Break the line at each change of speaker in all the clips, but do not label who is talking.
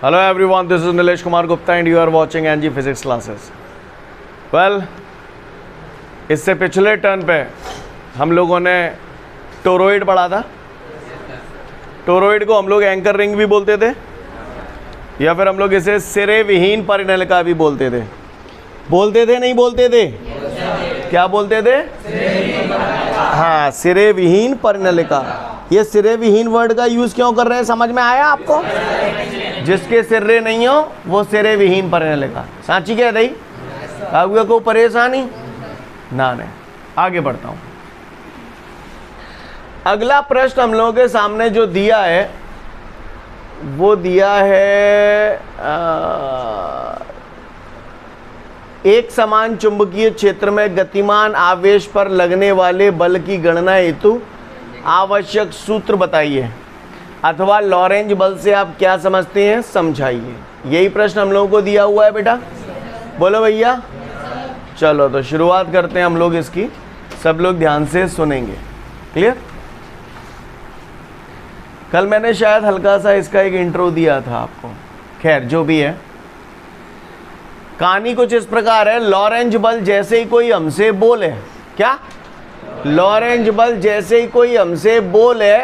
Hello everyone, this is Nilesh Kumar Gupta and you are watching NG Physics classes. Well, इससे पिछले turn पे हम लोगों ने टोरॉइड पढ़ा था। टोरॉइड को हम लोग एंकर रिंग भी बोलते थे या फिर हम लोग इसे सिरे विहीन परिनलिका भी बोलते थे। नहीं बोलते थे? क्या बोलते थे? हाँ, सिरे विहीन परिनलिका। ये सिरे विहीन वर्ड का यूज़ क्यों कर रहे हैं, समझ में आया आपको? जिसके सिरे नहीं हो वो सिरे विहीन परिनलिका। सांची कह दई आपको कोई परेशानी ना नहीं। आगे बढ़ता हूँ। अगला प्रश्न हम लोगों के सामने जो दिया है वो दिया है एक समान चुंबकीय क्षेत्र में गतिमान आवेश पर लगने वाले बल की गणना हेतु आवश्यक सूत्र बताइए, अथवा लॉरेंज बल से आप क्या समझते हैं समझाइए। यही प्रश्न हम लोगों को दिया हुआ है बेटा, बोलो भैया। चलो तो शुरुआत करते हैं हम लोग इसकी, सब लोग ध्यान से सुनेंगे। क्लियर? कल मैंने शायद हल्का सा इसका एक इंट्रो दिया था आपको, खैर जो भी है। कहानी कुछ इस प्रकार है। लॉरेंज बल जैसे ही कोई हमसे बोले, क्या लॉरेंज बल जैसे ही कोई हमसे बोले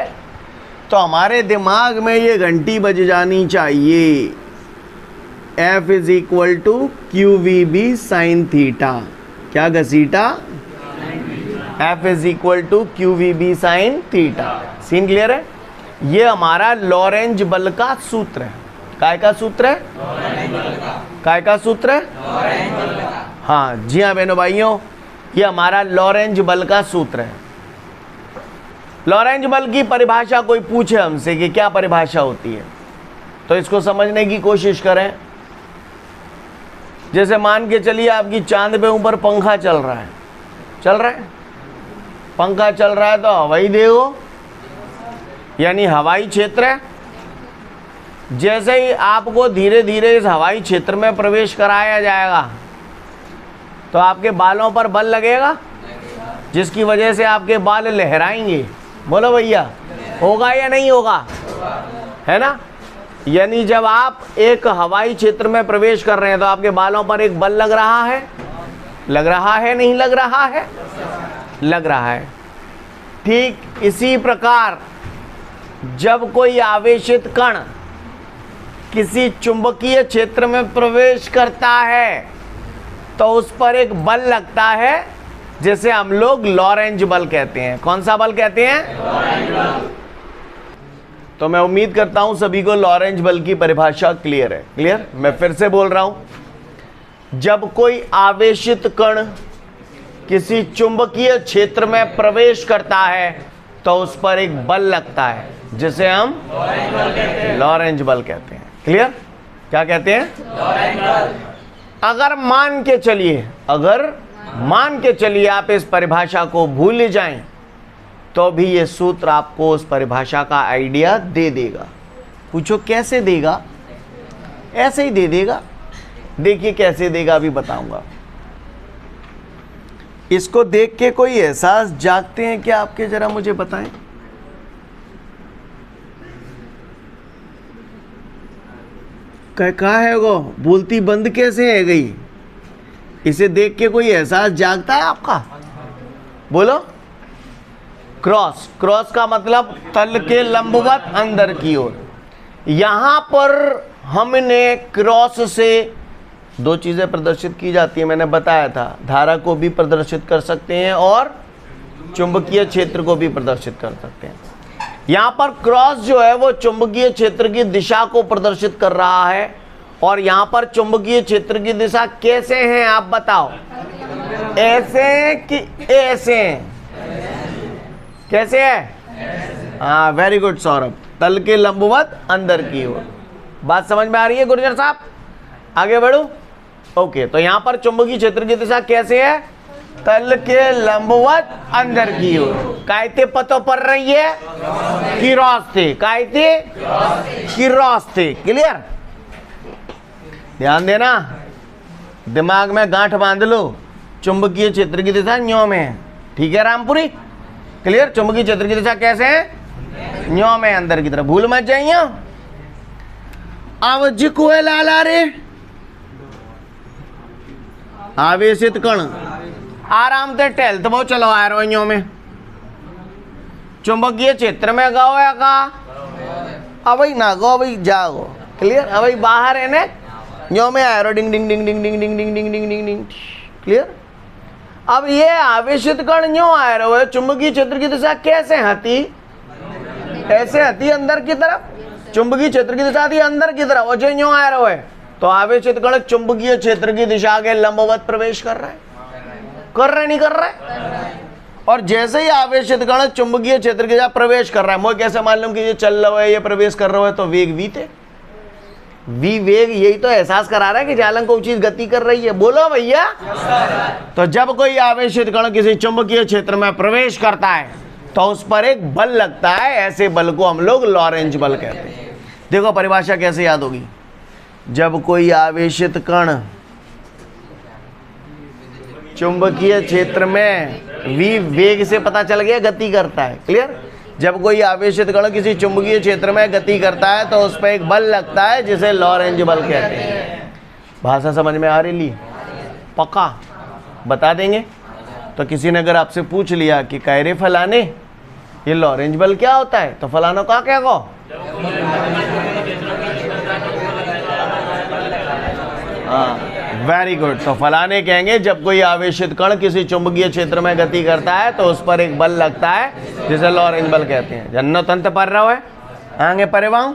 तो हमारे दिमाग में ये घंटी बज जानी चाहिए। F is equal to Q V B sine theta. क्या घसीटा? F is equal to Q V B sine theta. Scene clear है? ये हमारा लॉरेंज बल का सूत्र है। काय का सूत्र है? काय का सूत्र है? हाँ जी हाँ बहनों भाइयों, ये हमारा लॉरेंज बल का सूत्र है। लॉरेंज बल की परिभाषा कोई पूछे हमसे कि क्या परिभाषा होती है तो इसको समझने की कोशिश करें। जैसे मान के चलिए आपकी चांद पे ऊपर पंखा चल रहा है, पंखा चल रहा है तो हवाई देहो यानी हवाई क्षेत्र है। जैसे ही आपको धीरे धीरे इस हवाई क्षेत्र में प्रवेश कराया जाएगा तो आपके बालों पर बल लगेगा, जिसकी वजह से आपके बाल लहराएंगे। बोलो भैया, होगा या नहीं होगा? है ना? यानी जब आप एक हवाई क्षेत्र में प्रवेश कर रहे हैं तो आपके बालों पर एक बल लग रहा है, नहीं लग रहा है? लग रहा है। ठीक इसी प्रकार जब कोई आवेशित कण किसी चुंबकीय क्षेत्र में प्रवेश करता है तो उस पर एक बल लगता है जिसे हम लोग लॉरेंज बल कहते हैं। कौन सा बल कहते हैं? लॉरेंज बल। तो मैं उम्मीद करता हूं सभी को लॉरेंज बल की परिभाषा क्लियर है। क्लियर? मैं फिर से बोल रहा हूं, जब कोई आवेशित कण किसी चुंबकीय क्षेत्र में प्रवेश करता है तो उस पर एक बल लगता है जिसे हम लॉरेंज बल कहते हैं। क्लियर? क्या कहते हैं? लॉरेंज बल। अगर मान के चलिए आप इस परिभाषा को भूल जाएं तो भी ये सूत्र आपको उस परिभाषा का आइडिया दे देगा। पूछो कैसे देगा? ऐसे ही दे देगा। देखिए कैसे देगा अभी बताऊंगा। इसको देख के कोई एहसास जागते हैं क्या आपके? जरा मुझे बताएं। कहा है वो बोलती बंद कैसे है गई? इसे देख के कोई एहसास जागता है आपका? बोलो। क्रॉस का मतलब तल के लंबवत अंदर की ओर। यहां पर हमने क्रॉस से दो चीजें प्रदर्शित की जाती है, मैंने बताया था। धारा को भी प्रदर्शित कर सकते हैं और चुंबकीय क्षेत्र को भी प्रदर्शित कर सकते हैं। यहाँ पर क्रॉस जो है वो चुंबकीय क्षेत्र की दिशा को प्रदर्शित कर रहा है। और यहाँ पर चुंबकीय क्षेत्र की दिशा कैसे है आप बताओ? ऐसे कि ऐसे? कैसे है? हाँ वेरी गुड सौरभ, तल के लंबवत अंदर की ओर। बात समझ में आ रही है गुर्जर साहब? आगे बढ़ो। ओके, तो यहाँ पर चुंबकीय क्षेत्र की दिशा कैसे है? तल के लंबवत अंदर की ओर। कायते पतो पर रही है कि रास्ते? कायते कि रास्ते। क्लियर? ध्यान देना, दिमाग में गांठ बांध लो। चुंबकीय क्षेत्र की दिशा न्यों में है। ठीक है रामपुरी? क्लियर? चुंबकीय क्षेत्र की दिशा कैसे है? न्यों में, अंदर की तरफ। भूल मत जाइए। अब जिको है लाला रे आवेशित कण आराम से टहलते बहुत चलो आ रहा में चुंबकीय क्षेत्र में गो है का अब भाई ना गो भाई जाओ क्लियर। अब भाई बाहर है ने यो में आ रहा डिंग डिंग डिंग डिंग डिंग डिंग डिंग डिंग डिंग डिंग डिंग क्लियर। अब ये आवेशित कण यो आ रहा है चुंबकीय क्षेत्र की दिशा कैसे हती, ऐसे हती अंदर की तरफ, चुंबकीय क्षेत्र की दिशा थी अंदर की तरफ और जो यो आ रहा है तो आवेशित कण चुंबकीय क्षेत्र की दिशा के लंबवत प्रवेश कर रहा है, कर रहा है नहीं कर रहा है। और जैसे ही आवेशित कण चुंबकीय क्षेत्र के साथ प्रवेश कर रहा है, मैं कैसे मालूम कि ये चल रहा है ये प्रवेश कर रहा है, तो वेग वी थे, वी वेग यही तो एहसास करा रहा है कि जालंग कोई चीज गति कर रही है। बोलो भैया। तो जब कोई आवेशित कण किसी चुंबकीय क्षेत्र में प्रवेश करता है तो उस पर एक बल लगता है, ऐसे बल को हम लोग लॉरेंज बल कहते हैं। देखो परिभाषा कैसे याद होगी, जब कोई आवेशित कण चुंबकीय क्षेत्र में वी वेग से पता चल गया गति करता है, क्लियर। जब कोई आवेशित कण किसी चुंबकीय क्षेत्र में गति करता है तो उस पर एक बल लगता है जिसे लॉरेंज बल कहते हैं। भाषा समझ में आ रही पक्का बता देंगे। तो किसी ने अगर आपसे पूछ लिया कि कायरे फलाने ये लॉरेंज बल क्या होता है, तो फलाना का क्या कहो, हाँ वेरी गुड। तो फलाने कहेंगे जब कोई आवेशित कण किसी चुंबकीय क्षेत्र में गति करता है तो उस पर एक बल लगता है जिसे लॉरेंज बल कहते हैं। जन्नो तंत्र पढ़ रहा है आगे परेवाऊं।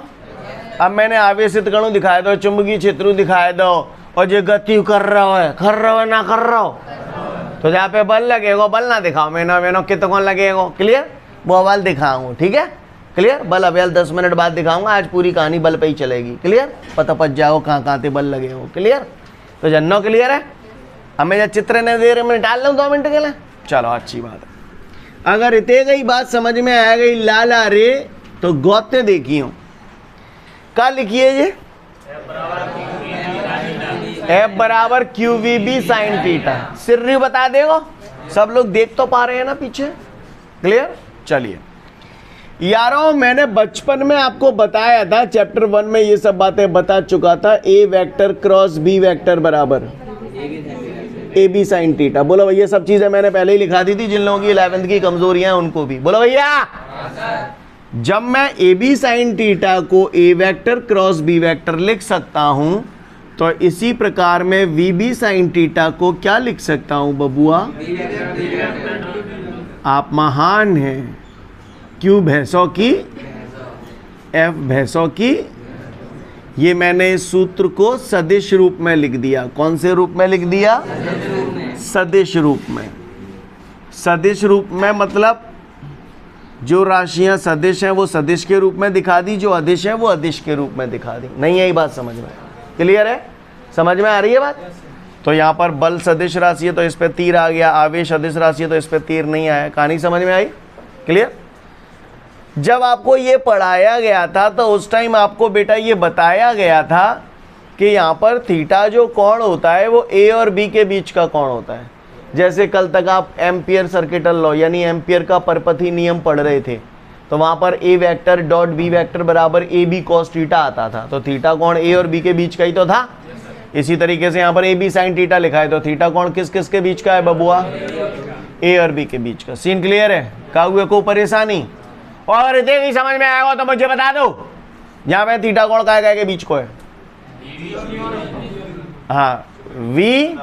अब मैंने आवेशित कणु दिखाए दो, चुंबकीय क्षेत्र दिखाए दो और जो गति कर रहा है ना कर रहा हो, तो जहाँ पे बल लगेगा बल ना दिखाओ, मैंने कितना कौन लगेगा, क्लियर। वो बल दिखाऊंगा, ठीक है क्लियर। बल अभी 10 मिनट बाद दिखाऊंगा, आज पूरी कहानी बल पे ही चलेगी, क्लियर। पता पच जाओ कहाँ से बल लगे हो, क्लियर। तो जन्नो क्लियर है। अब मैं चित्र ने दे रहे मैं डाल लूँ 2 मिनट के लिए, चलो अच्छी बात है। अगर इतने गई बात समझ में आ गई लाला रे तो गौते देखी हूँ क्या लिखिए ये F बराबर Q V B sine theta. Siri बता देगा, सब लोग देख तो पा रहे हैं ना पीछे, क्लियर। चलिए यारों मैंने बचपन में आपको बताया था, चैप्टर 1 में ये सब बातें बता चुका था। ए वेक्टर क्रॉस बी वेक्टर बराबर ए बी साइन थीटा। बोलो भैया, सब चीजें मैंने पहले ही लिखा दी थी, जिन लोगों की 11th की कमजोरियां हैं उनको भी बोलो भैया। जब मैं ए बी साइन थीटा को ए वेक्टर क्रॉस बी वेक्टर लिख सकता हूं तो इसी प्रकार में वी बी साइन थीटा को क्या लिख सकता हूं बबुआ, आप महान हैं। क्यू भैंसों की, एफ भैंसों की। ये मैंने इस सूत्र को सदिश रूप में लिख दिया। कौन से रूप में लिख दिया, सदिश रूप में। सदिश रूप में मतलब जो राशियां सदिश हैं वो सदिश के रूप में दिखा दी, जो अदिश है वो अदिश के रूप में दिखा दी। नहीं यही बात समझ में क्लियर है, समझ में आ रही है बात। तो यहाँ पर बल सदिश राशि है तो इस पे तीर आ गया, आवेश अदिश राशि है तो इस पे तीर नहीं आया। कहानी समझ में आई, क्लियर। जब आपको ये पढ़ाया गया था तो उस टाइम आपको बेटा ये बताया गया था कि यहाँ पर थीटा जो कोण होता है वो ए और बी के बीच का कोण होता है। जैसे कल तक आप एम्पियर सर्किटल लॉ यानी एम्पियर का परपथी नियम पढ़ रहे थे, तो वहाँ पर ए वेक्टर डॉट बी वेक्टर बराबर ए बी कॉस थीटा आता था। तो थीटा कोण ए और बी के बीच का ही तो था। इसी तरीके से यहाँ पर ए बी साइन थीटा लिखा है तो थीटा कोण किस किस के बीच का है बबुआ, ए और बी के बीच का। सीन क्लियर है, का हुए को परेशानी और देखिए समझ में आएगा तो मुझे बता दो यहाँ पे थीटा कोण काय के बीच को है, हाँ वी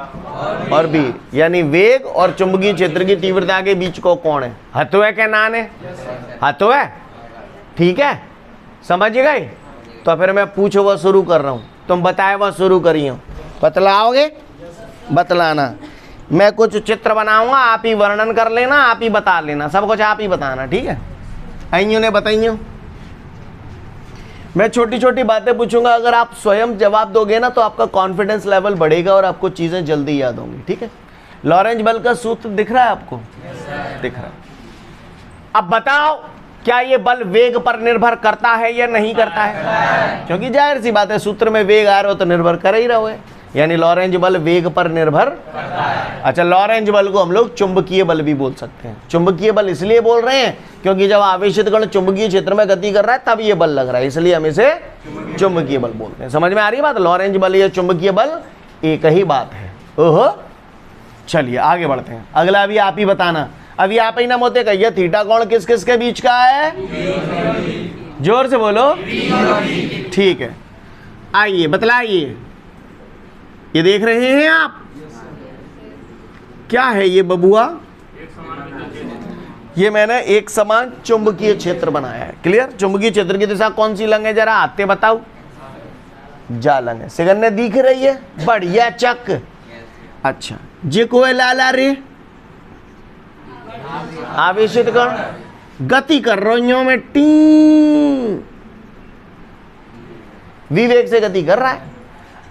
और बी यानी वेग और चुंबकीय क्षेत्र की तीव्रता के बीच को कोण है। हतो है क्या नान है, हतो है, ठीक है समझ गए। तो फिर मैं पूछो वह शुरू कर रहा हूँ, तुम बताए वह शुरू करी हो, बतलाओगे, बतलाना। मैं कुछ चित्र बनाऊंगा, आप ही वर्णन कर लेना, आप ही बता लेना, सब कुछ आप ही बताना, ठीक है। आइयो ने बताइयो, मैं छोटी छोटी बातें पूछूंगा, अगर आप स्वयं जवाब दोगे ना तो आपका कॉन्फिडेंस लेवल बढ़ेगा और आपको चीजें जल्दी याद होंगी, ठीक है। लॉरेंज बल का सूत्र दिख रहा है आपको, दिख रहा है। अब बताओ क्या ये बल वेग पर निर्भर करता है या नहीं करता है, क्योंकि जाहिर सी बात है सूत्र में वेग आ रहा हो तो निर्भर कर ही रहो है। यानी लॉरेंज बल वेग पर निर्भर। अच्छा, लॉरेंज बल को हम लोग चुंबकीय बल भी बोल सकते हैं। चुंबकीय बल इसलिए बोल रहे हैं क्योंकि जब आवेशित कण चुंबकीय क्षेत्र में गति कर रहा है तब ये बल लग रहा है, इसलिए हम इसे चुंबकीय बल बोलते हैं। समझ में आ रही है बात? लॉरेंज बल या चुंबकीय बल एक ही बात है। ओहो, चलिए आगे बढ़ते हैं। अगला अभी आप ही बताना, अभी आप ही ना मोते कहिए थीटा कोण किस किस के बीच का है? जोर से बोलो। ठीक है, आइए बतलाइए। ये देख रहे हैं आप, क्या है ये बबुआ? ये मैंने एक समान चुंबकीय क्षेत्र बनाया है। क्लियर? चुंबकीय क्षेत्र की दिशा कौन सी लंग है जरा आते बताओ? जा लंग है। सिगन्ने दिख रही है? बढ़िया चक। अच्छा, जे को लाला रे आवेशित कण गति कर रही में टी विवेक से गति कर रहा है।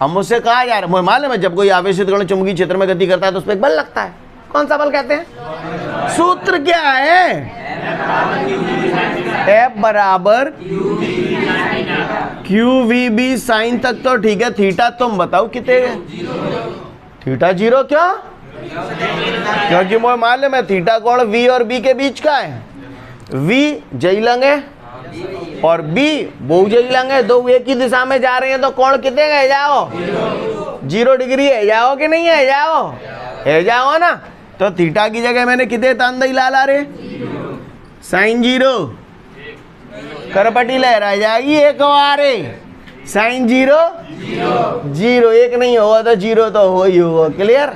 अब मुझसे कहा जा रहा है, मालूम है जब कोई आवेशित कण चुंबकीय क्षेत्र में गति करता है तो उस पर एक बल लगता है। कौन सा बल कहते हैं? सूत्र क्या है? F बराबर QVB साइन तक तो ठीक है। थीटा तुम बताओ कितने है? थीटा 0 क्यों? क्योंकि मुझे मालूम है थीटा कोण V और B के बीच का है। V जई लंग है और B बहु जई लंग है, दो एक ही दिशा में जा रहे हैं तो कोण कितने है जाओ? 0 डिग्री है जाओ कि नहीं है जाओ? है जाओ ना। तो थीटा की जगह मैंने कितने तान दई लाला रे? साइन 0 करपटी लहरा जाएगी एक बारे। साइन 0 0 एक नहीं होगा तो 0 तो हो ही होगा। क्लियर?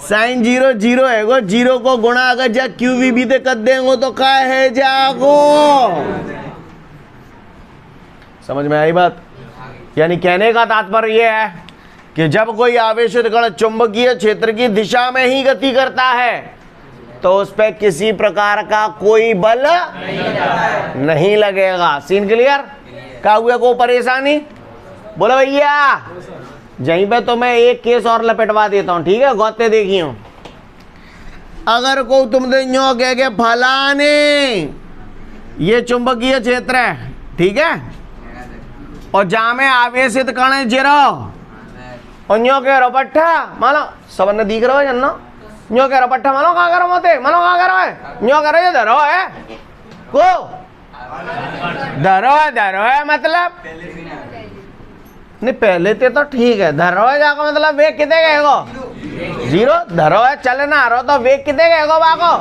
साइन 0 0 है गो, 0 को गुणा अगर जा QVB ते कर देंगे तो क्या है जागो? समझ में आई बात? यानी कहने का तात्पर्य यह है कि जब कोई आवेशित कण चुंबकीय क्षेत्र की दिशा में ही गति करता है तो उस पर किसी प्रकार का कोई बल नहीं लगेगा। Scene clear? क्या हुआ को परेशानी? बोलो भैया। यहीं पे तो मैं एक केस और लपेटवा देता हूं, ठीक है? गौते देखियो, अगर को तुमने यूं कह के फलाने ये चुंबकीय क्षेत्र है, ठीक है, और जहां में आवेशित कण है 0 और यूं कह रहो पट्टा मानो सबने दिख रहा है जन्नो, यूं कह रहो पट्टा मानो कहाँ करो मोते मानो कहाँ करो है यूं करो ये धरो है को धरो है मतलब नहीं पहले ते तो ठीक है। धरो है जाको मतलब वेग कितने गएगो? 0 धरो है चले ना रहो तो वेग कितने गएगो बाको?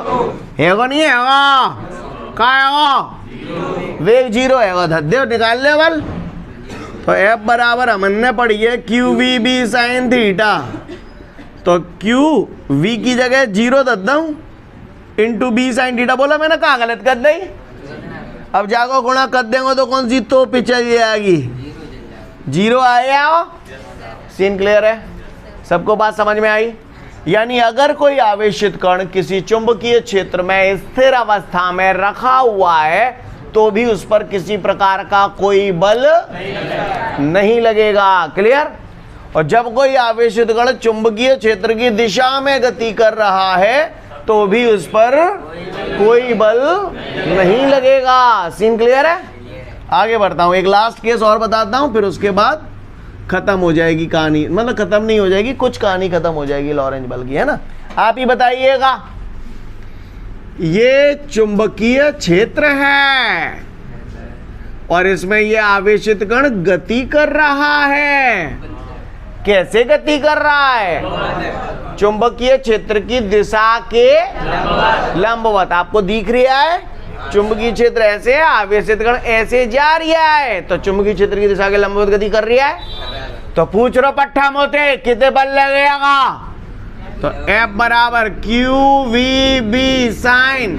हेगो नहीं हैगो? का हैगो? वेग 0 हैगो। धद्दे निकाल ले बल। तो F बराबर हमने पढ़ी है QVB साइन थीटा, तो QV की जगह 0 दद्दा हूं इंटू B साइन थीटा। बोला मैंने कहा गलत कर दी? अब जाको गुणा कर देंगे तो कौन सी तो पिछली आएगी? 0 आए आओ। सीन क्लियर है? सबको बात समझ में आई? यानी अगर कोई आवेशित कण किसी चुंबकीय क्षेत्र में स्थिर अवस्था में रखा हुआ है तो भी उस पर किसी प्रकार का कोई बल नहीं लगेगा। क्लियर? और जब कोई आवेशित कण चुंबकीय क्षेत्र की दिशा में गति कर रहा है तो भी उस पर कोई बल नहीं लगेगा। सीन क्लियर है? आगे बढ़ता हूं, एक लास्ट केस और बताता हूं, फिर उसके बाद खत्म हो जाएगी कहानी। मतलब खत्म नहीं हो जाएगी, कुछ कहानी खत्म हो जाएगी लॉरेंज बल की, है ना? आप ही बताइएगा। ये चुंबकीय क्षेत्र है और इसमें ये आवेशित कण गति कर रहा है। कैसे गति कर रहा है? चुंबकीय क्षेत्र की दिशा के लंबवत। आपको दिख रहा है चुंबकीय क्षेत्र ऐसे है, आवेशित कण ऐसे जा रहा है, तो चुंबकीय क्षेत्र की दिशा के लंबवत गति कर रहा है। तो पूछ रहा पट्टा मोते कितने बल लगेगा? तो F बराबर QVB साइन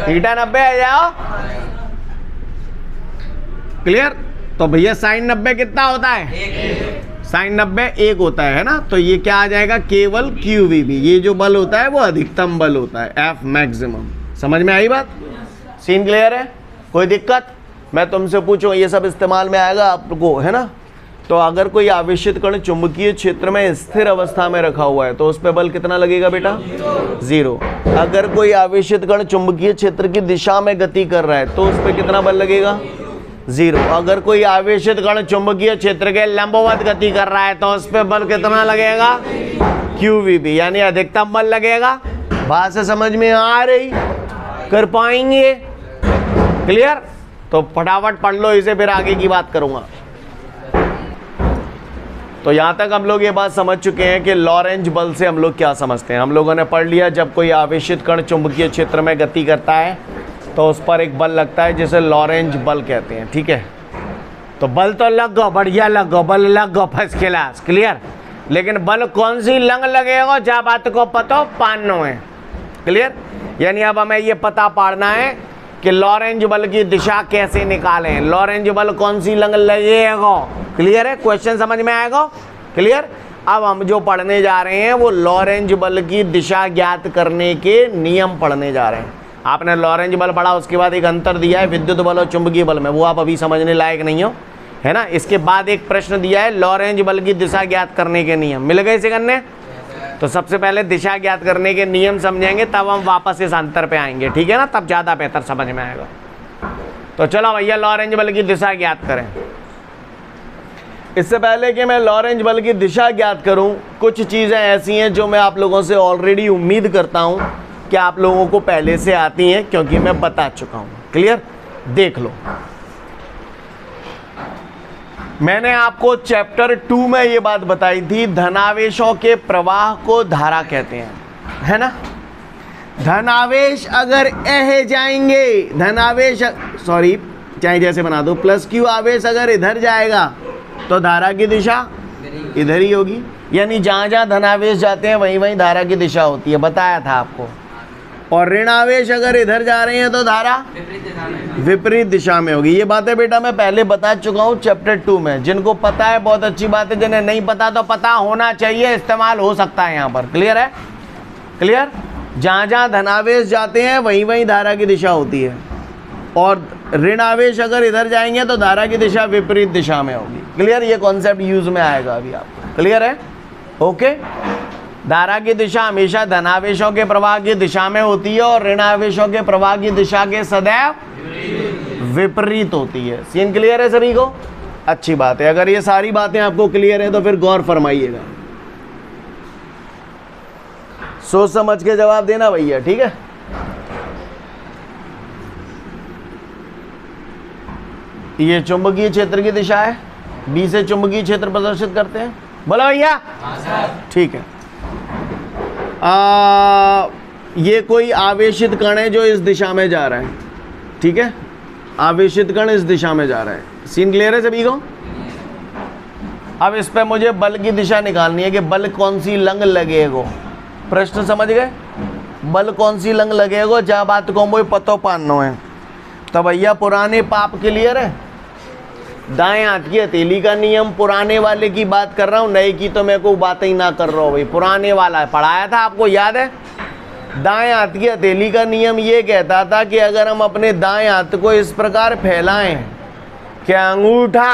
थीटा 90 आ जाओ। क्लियर? तो भैया साइन 90 कितना होता है? साइन 90 1 होता है ना? तो ये क्या आ जाएगा? केवल QVB। ये जो बल होता है वो अधिकतम बल होता है, F मैक्सिमम। समझ में आई बात? सीन क्लियर है? कोई दिक्कत? मैं तुमसे पूछूं, ये सब इस्तेमाल में आएगा आपको, है ना? तो अगर कोई आवेशित कण चुंबकीय क्षेत्र में स्थिर अवस्था में रखा हुआ है तो उस पर बल कितना लगेगा बेटा? 0। अगर कोई आवेशित कण चुंबकीय क्षेत्र की दिशा में गति कर रहा है तो उस पर कितना बल लगेगा? 0। अगर कोई आवेशित कण चुंबकीय क्षेत्र के लंबवत गति कर रहा है तो उस पर बल कितना लगेगा, QVB, यानी अधिकतम बल लगेगा। बात से समझ में आ रही, कर पाएंगे, क्लियर? तो फटाफट पढ़ लो इसे, फिर आगे की बात करूंगा। तो यहाँ तक हम लोग ये बात समझ चुके हैं कि लॉरेंज बल से हम लोग क्या समझते हैं। हम लोगों ने पढ़ लिया, जब कोई आवेशित कण चुंबकीय क्षेत्र में गति करता है तो उस पर एक बल लगता है जिसे लॉरेंज बल कहते हैं, ठीक है? तो बल तो लग गो, बढ़िया लग गो, बल लग गो, फर्स्ट क्लास, क्लियर? लेकिन बल कौन सी लंग लगेगा, जा बात को पता पानो है, क्लियर? यानी अब हमें ये पता पाड़ना है कि लॉरेंज बल की दिशा कैसे निकालें, लॉरेंज बल कौन सी लंग लगेगा, क्लियर है? क्वेश्चन समझ में आएगा, क्लियर? अब हम जो पढ़ने जा रहे हैं वो लॉरेंज बल की दिशा ज्ञात करने के नियम पढ़ने जा रहे हैं। आपने लॉरेंज बल पढ़ा, उसके बाद एक अंतर दिया है विद्युत बल और चुंबकीय बल में, वो आप अभी समझने लायक नहीं हो, है ना? इसके बाद एक प्रश्न दिया है लॉरेंज बल की दिशा ज्ञात करने के नियम, मिल गए इसे करने? तो सबसे पहले दिशा ज्ञात करने के नियम समझेंगे, तब हम वापस इस अंतर पे आएंगे, ठीक है ना? तब ज़्यादा बेहतर समझ में आएगा। तो चलो भैया लॉरेंज बल की दिशा ज्ञात करें। इससे पहले कि मैं लॉरेंज बल की दिशा ज्ञात करूं, कुछ चीज़ें ऐसी हैं जो मैं आप लोगों से ऑलरेडी उम्मीद करता हूं कि आप लोगों को पहले से आती हैं, क्योंकि मैं बता चुका हूं, क्लियर? देख लो, मैंने आपको चैप्टर 2 में ये बात बताई थी, धनावेशों के प्रवाह को धारा कहते हैं, है ना? धनावेश अगर जाएंगे, धनावेश सॉरी चाहे जैसे बना दो, प्लस Q आवेश अगर इधर जाएगा तो धारा की दिशा इधर ही होगी, यानी जहाँ जहाँ धनावेश जाते हैं वहीं वहीं धारा की दिशा होती है, बताया था आपको। और ऋणावेश अगर इधर जा रहे हैं तो धारा विपरीत दिशा में होगी। ये बातें बेटा मैं पहले बता चुका हूँ चैप्टर 2 में, जिनको पता है बहुत अच्छी बात है, जिन्हें नहीं पता तो पता होना चाहिए, इस्तेमाल हो सकता है यहाँ पर, क्लियर है? क्लियर? जहाँ जहाँ धनावेश जाते हैं वहीं वहीं धारा की दिशा होती है, और ऋणावेश अगर इधर जाएंगे तो धारा की दिशा विपरीत दिशा में होगी, क्लियर? ये कॉन्सेप्ट यूज में आएगा अभी आपको, क्लियर है? ओके, धारा की दिशा हमेशा धनावेशों के प्रवाह की दिशा में होती है और ऋणावेशों के प्रवाह की दिशा के सदैव विपरीत होती है। सीन क्लियर है सभी को? अच्छी बात है। अगर ये सारी बातें आपको क्लियर है तो फिर गौर फरमाइएगा, सोच समझ के जवाब देना भैया, ठीक है? ये चुंबकीय क्षेत्र की दिशा है, बी से चुंबकीय क्षेत्र प्रदर्शित करते हैं, बोला भैया? ठीक है। ये कोई आवेशित कण है जो इस दिशा में जा रहा है, ठीक है? आवेशित कण इस दिशा में जा रहा है। सीन क्लियर है सभी को? अब इस पे मुझे बल की दिशा निकालनी है कि बल कौन सी लंग लगेगा। प्रश्न समझ गए? बल कौन सी लंग लगेगा, जहाँ बात को मुझे पतो पानो है। तो भैया पुराने पाप क्लियर है, दाएं हाथ की हथेली का नियम पुराने वाले की बात कर रहा हूँ, नए की तो मैं कोई बात ही ना कर रहा हूँ भाई। पुराने वाला पढ़ाया था आपको, याद है? दाएं हाथ की हथेली का नियम ये कहता था कि अगर हम अपने दाएं हाथ को इस प्रकार फैलाएं कि अंगूठा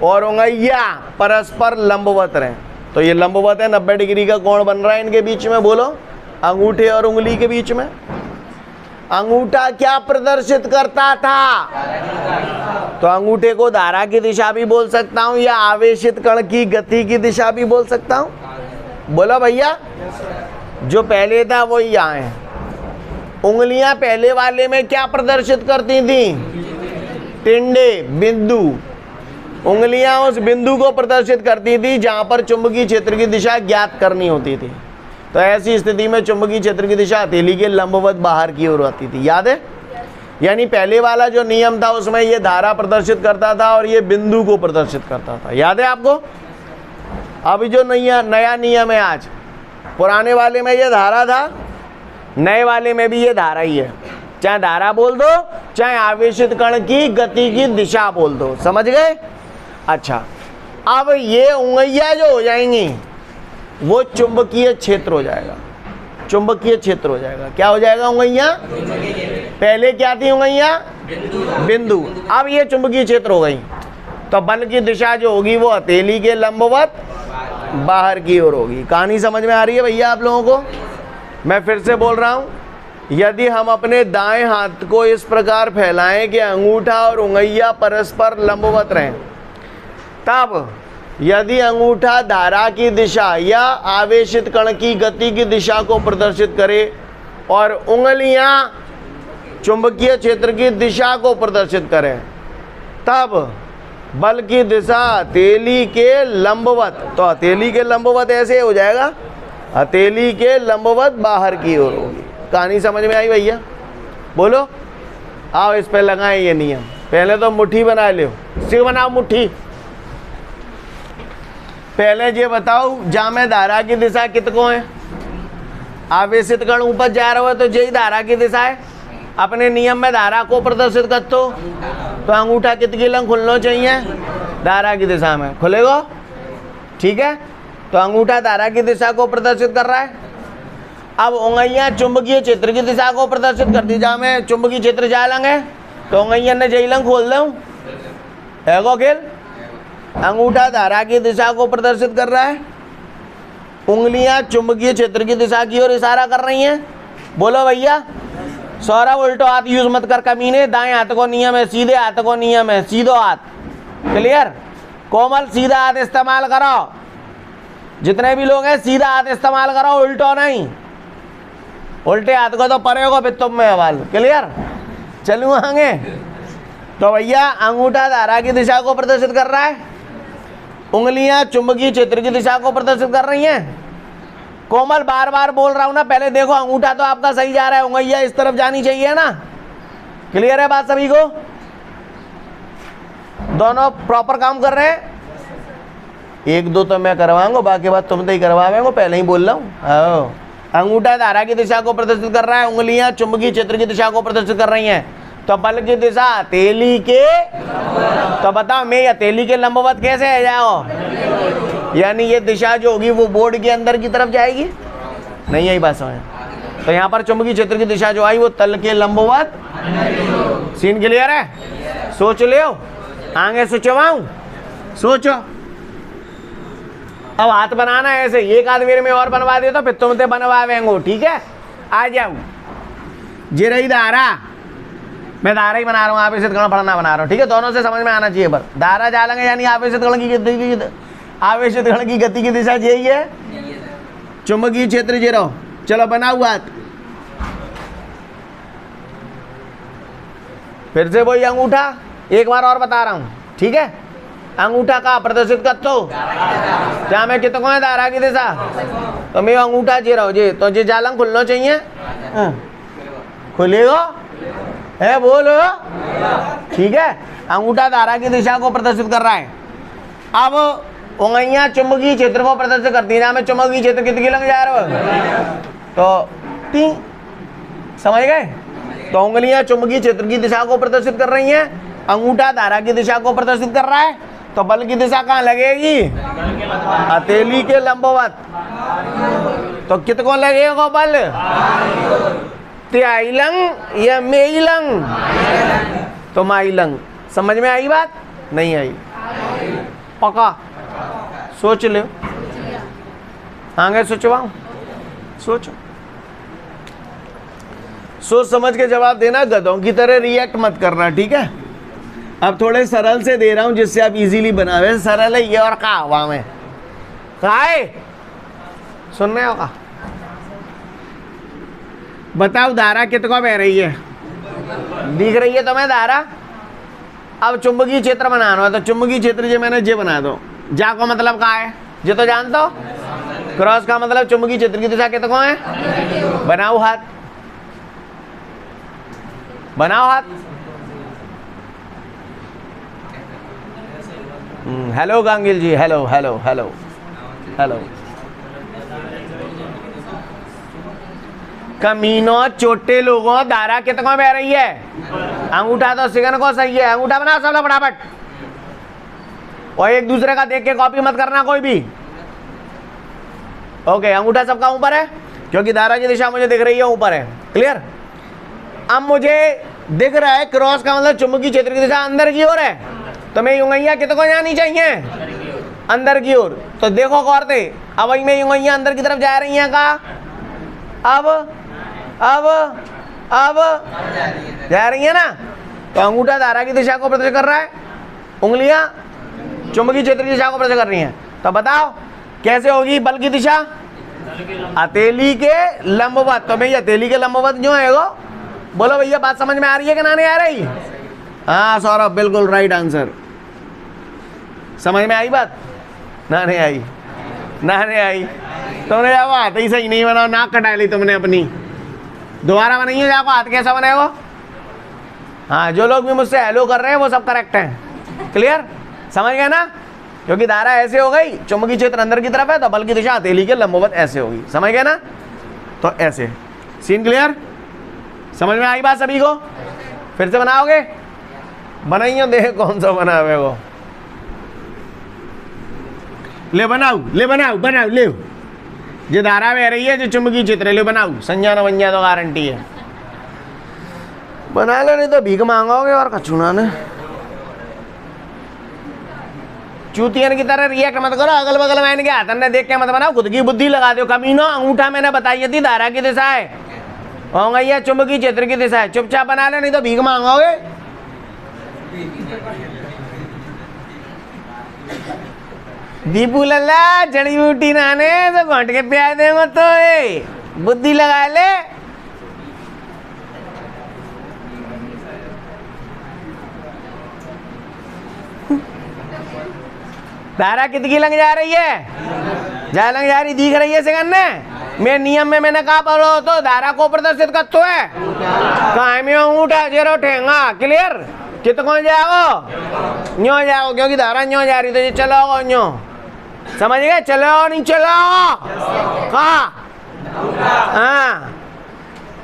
और उंगलियां परस्पर लंबवत रहें, तो ये लंबवत है, 90 डिग्री का कोण बन रहा है इनके बीच में, बोलो, अंगूठे और उंगली के बीच में। अंगूठा क्या प्रदर्शित करता था? तो अंगूठे को धारा की दिशा भी बोल सकता हूं या आवेशित कण की गति की दिशा भी बोल सकता हूं, बोलो भैया। जो पहले था वही यहाँ है। उंगलियां पहले वाले में क्या प्रदर्शित करती थी? टिंडे, बिंदु। उंगलियां उस बिंदु को प्रदर्शित करती थी जहां पर चुंबकीय क्षेत्र की दिशा ज्ञात करनी होती थी। तो ऐसी स्थिति में चुंबकीय क्षेत्र की दिशा हथेली के लंबवत बाहर की ओर आती थी, याद है? यानी पहले वाला जो नियम था उसमें ये धारा प्रदर्शित करता था और ये बिंदु को प्रदर्शित करता था, याद है आपको? अभी जो नया नियम है आज, पुराने वाले में ये धारा था, नए वाले में भी ये धारा ही है। चाहे धारा बोल दो, चाहे आवेशित कण की गति की दिशा बोल दो, समझ गए? अच्छा, अब ये उंगलियां जो हो जाएंगी वो चुंबकीय क्षेत्र हो जाएगा, चुंबकीय क्षेत्र हो जाएगा। क्या हो जाएगा? उंगलियां पहले क्या थी? उंगलियां बिंदु, अब ये चुंबकीय क्षेत्र हो गई। तो बल की दिशा जो होगी वो हथेली के लंबवत बाहर की ओर होगी। कहानी समझ में आ रही है भैया आप लोगों को? मैं फिर से बोल रहा हूं, यदि हम अपने दाएं हाथ को इस प्रकार फैलाएं कि अंगूठा और उंगलियां परस्पर लंबवत रहें, तब यदि अंगूठा धारा की दिशा या आवेशित कण की गति की दिशा को प्रदर्शित करे और उंगलियां चुंबकीय क्षेत्र की दिशा को प्रदर्शित करें, तब बल की दिशा हथेली के लंबवत, तो हथेली के लंबवत ऐसे हो जाएगा, हथेली के लंबवत बाहर की ओर होगी। कहानी समझ में आई भैया? बोलो। आओ इस पे लगाएं ये नियम। पहले तो मुट्ठी बना लो, सिर बनाओ मुट्ठी। पहले ये बताओ जामे धारा की दिशा कितको है? आवेशित कण ऊपर जा रहा हो तो यही धारा की दिशा है। अपने नियम में धारा को प्रदर्शित कर तो अंगूठा कितनी लंग खुलना चाहिए? धारा की दिशा में खुलेगा, ठीक है। तो अंगूठा धारा की दिशा को प्रदर्शित कर रहा है। अब उंगलियां चुंबकीय क्षेत्र की दिशा को प्रदर्शित कर दी। जा मैं चुंबकीय क्षेत्र जा लेंगे तो उंगलियां ने जई लंग खोल दूँ, है को खेल। अंगूठा धारा की दिशा को प्रदर्शित कर रहा है, उंगलियां चुंबकीय क्षेत्र की दिशा की ओर इशारा कर रही हैं। बोलो भैया। सौरभ उल्टो हाथ यूज मत कर कमीने, दाएं हाथ को नियम है, सीधे हाथ को नियम है, सीधो हाथ। क्लियर? कोमल सीधा हाथ इस्तेमाल करो, जितने भी लोग हैं सीधा हाथ इस्तेमाल करो, उल्टो नहीं। उल्टे हाथ को तो परे को फिर तुम में हवाल। क्लियर? चलूँ आगे। तो भैया अंगूठा धारा की दिशा को प्रदर्शित कर रहा है, उंगलियां चुंबकीय क्षेत्र की दिशा को प्रदर्शित कर रही हैं। कोमल बार बार बोल रहा हूं ना, पहले देखो अंगूठा तो आपका सही जा रहा है, उंगलियां इस तरफ जानी चाहिए ना। क्लियर है बात सभी को? दोनों प्रॉपर काम कर रहे हैं। एक दो तो मैं करवाऊंगा, बाकी बात तुम तो ही करवाओगे, पहले ही बोल रहा हूँ। अंगूठा धारा की दिशा को प्रदर्शित कर रहा है, उंगलियां चुंबकीय क्षेत्र की दिशा को प्रदर्शित कर रही हैं। तो बल की दिशा हथेली के, तो बताओ मैं हथेली के लंबवत कैसे है जाओ? यानी ये दिशा जो होगी वो बोर्ड के अंदर की तरफ जाएगी, नहीं यही बात समझ। तो यहाँ पर चुंबकीय क्षेत्र की दिशा जो आई वो तल के लंबवत। सीन क्लियर है? सोच ले, आगे सोचवाऊं, सोचो। अब हाथ बनाना है ऐसे, एक आध मेरे में और बनवा दे तो फिर तुम ते बनवावेंगो, ठीक है? आ जाओ। जे रही धारा, मैं धारा ही बना रहा हूँ, आवेशित कण पढ़ना बना रहा हूँ, ठीक है? दोनों से समझ में आना चाहिए। पर धारा डालेंगे यानी आवेशित कण की गति की दिशा यही है, चुंबकीय क्षेत्र जे रहो। चलो बनाओ हाथ, फिर से वही अंगूठा, एक बार और बता रहा हूँ, ठीक है? अंगूठा का प्रदर्शित कर तो क्या मैं कितने को है धारा की दिशा, तो मैं अंगूठा जे रहो जे, तो जे जालंग खुलना चाहिए, खुलेगा है, बोलो, ठीक है? अंगूठा धारा की दिशा को प्रदर्शित कर रहा है। अब उंगलियां चुंबकीय क्षेत्र को प्रदर्शित करती है। मैं चुंबकीय क्षेत्र कितनी लग जा रहा है तो टी, समझ गए? तो उंगलियां चुंबकीय क्षेत्र की दिशा को प्रदर्शित कर रही हैं, अंगूठा धारा की दिशा को प्रदर्शित कर रहा है। तो बल की दिशा कहाँ लगेगी? हथेली के लंबवत। तो कितको लगेगा बल? तिहाईलंग या मेईलंग? तो माईलंग। समझ में आई बात? नहीं आई? पक्का? सोच लो, आगे सोचवाऊं, सोचो, सोच समझ के जवाब देना, गधों की तरह रिएक्ट मत करना, ठीक है? अब थोड़े सरल से दे रहा हूं जिससे आप इजीली बनावे। सरल है ये और कहा हुआ में काय सुनने होगा। बताओ धारा कितको बह रही है? दिख रही है तुम्हें धारा? अब चुंबकीय क्षेत्र बनाना है तो चुंबकीय क्षेत्र जो मैंने जे बना दो। जा को मतलब कहा है जे तो जानते हो? क्रॉस का मतलब चुंबकीय क्षेत्र की दिशा कितको है? बनाओ हाथ, बनाओ हाथ। हेलो गांगिल जी, हेलो हेलो हेलो हेलो। कमीनों छोटे लोगों धारा कितको बह रही है? अंगूठा तो सिगन को सही है, अंगूठा बनाओ सब लोग फटाफट, और एक दूसरे का देख के कॉपी मत करना कोई भी। ओके, अंगूठा सबका ऊपर है क्योंकि धारा की दिशा मुझे दिख रही है ऊपर है। क्लियर? अब मुझे दिख रहा है क्रॉस का मतलब चुंबकीय क्षेत्र की दिशा अंदर की ओर है, तो मैं उंगलियां कितको जानी चाहिए? अंदर की ओर। तो देखो गौर से, अब वही में उंगलियां अंदर की तरफ जा रही हैं का? अब अब जा रही है ना। तो अंगूठा धारा की दिशा को प्रदर्शित कर रहा है, उंगलियां चुंबकीय क्षेत्र की दिशा को प्रदर्शित कर रही हैं। तो बताओ कैसे होगी बल की दिशा? हथेली के लंबवत। तो भैया हथेली के लंबवत जो है वो, बोलो भैया बात समझ में आ रही है कि ना नहीं आ रही? हाँ सौरभ बिल्कुल राइट आंसर। समझ में आई बात? ना नहीं आई, ना नहीं आई। तुमने जाको हाथ ही सही नहीं बनाओ, नाक कटा ली तुमने अपनी, दोबारा बनाइए जाको हाथ कैसा बने वो। हाँ जो लोग भी मुझसे हेलो कर रहे हैं वो सब करेक्ट हैं। क्लियर? समझ गए ना? क्योंकि धारा ऐसे हो गई, चुंबकीय क्षेत्र अंदर की तरफ है तो बल की दिशा हथेली के लंबवत ऐसे होगी। समझ गए ना? तो ऐसे। Scene clear? समझ में आई बात सभी को? फिर से बनाओगे? बनाइए देख कौन सा बना हुए वो। ले बनाओ, ले बनाओ, बनाओ ले। जो धारा बह रही है जो चुंबकीय क्षेत्र, ले बनाओ। संज्ञा न बन जाए तो गारंटी है। बना लो नहीं तो भीख मांगोगे और कछुना ने। चूतियन की तरह रिएक्ट मत करो, अगल बगल में इनके हाथन ने देख के मत बनाओ, खुद की बुद्धि लगा दो। कमीनो अंगूठा मैंने बताई थी धारा की दिशा है, होगा ये चुंबकीय क्षेत्र की दिशा है। चुपचाप बना ले नहीं तो भीख मांगोगे। दीपू लल्ला जड़ी बूटी नाने तो घोंट के प्यार देंगे तो बुद्धि लगा ले। धारा कितनी लंग जा रही है? जा लंग जा रही दिख रही है सेकंड ने। मैं नियम में मैंने कहा पढ़ो तो धारा को प्रदर्शित करते है कहा में अंगूठा जेरो ठेंगा। क्लियर? कितना जाओ न्यो जाओ क्योंकि धारा न्यो जा रही तो ये चलो न्यो। समझ गए? चलो नहीं चलो कहा? हाँ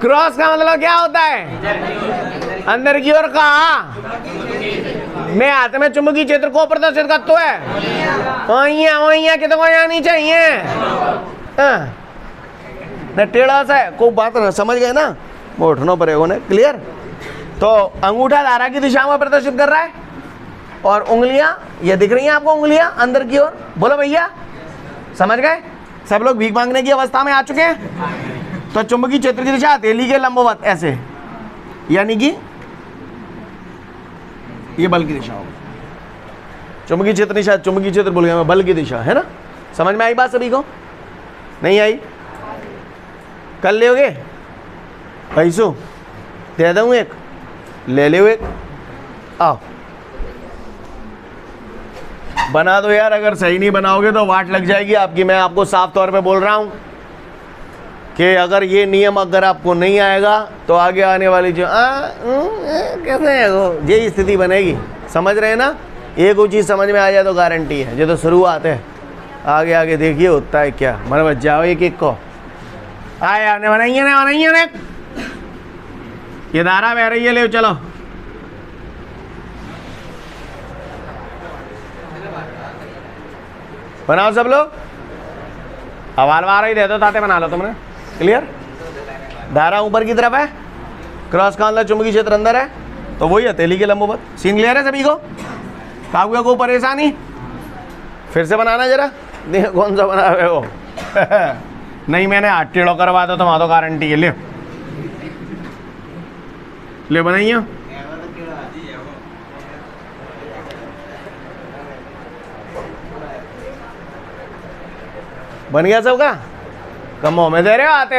क्रॉस का मतलब क्या होता है? अंदर की ओर कहा मैं हाथ में चुंबकीय क्षेत्र को प्रदर्शित करता है। वही कितना जानी चाहिए न टेढ़ा सा है कोई बात ना। समझ गए ना? वो उठना पड़ेगा ना। क्लियर? तो अंगूठा धारा की दिशा में प्रदर्शित कर रहा है और उंगलियां ये दिख रही हैं आपको, उंगलियां अंदर की ओर। बोलो भैया समझ गए? सब लोग भीख मांगने की अवस्था में आ चुके हैं। तो चुंबकीय क्षेत्र की दिशा हथेली के लंबवत ऐसे, यानी कि ये बल की दिशा होगी। चुंबकीय क्षेत्र दिशा, चुंबकीय क्षेत्र बोल गया मैं, बल की दिशा है ना। समझ में आई बात सभी को? नहीं आई? कर लोगे? पैसों दे दूँ एक, ले लो एक। आओ बना दो यार, अगर सही नहीं बनाओगे तो वाट लग जाएगी आपकी। मैं आपको साफ तौर पे बोल रहा हूँ कि अगर ये नियम अगर आपको नहीं आएगा तो आगे आने वाली जो कैसे है वो ये स्थिति बनेगी। समझ रहे हैं ना? एक वो चीज़ समझ में आ जाए तो गारंटी है। ये तो शुरुआत है, आगे आगे देखिए होता है क्या। मर बच जाओ एक एक को। आए आपने बनाइए ना, बनाइए ना। ये धारा बह रही है, ले चलो। बनाओ सब लोग। हवाल वारा ही दे दो ताते बना लो तुमने। क्लियर? धारा ऊपर की तरफ है, क्रॉस का अंदर चुंबकीय क्षेत्र अंदर है तो वही हथेली के लंबवत। सीन क्लियर है सभी को? कागुआ को परेशानी? फिर से बनाना जरा, देखो कौन सा बना हुआ वो। नहीं मैंने हाथ टेढ़ो करवा दो तुम्हारा तो गारंटी है। ले बनाइए। बन गया सबका? कमों में दे रहे हो आते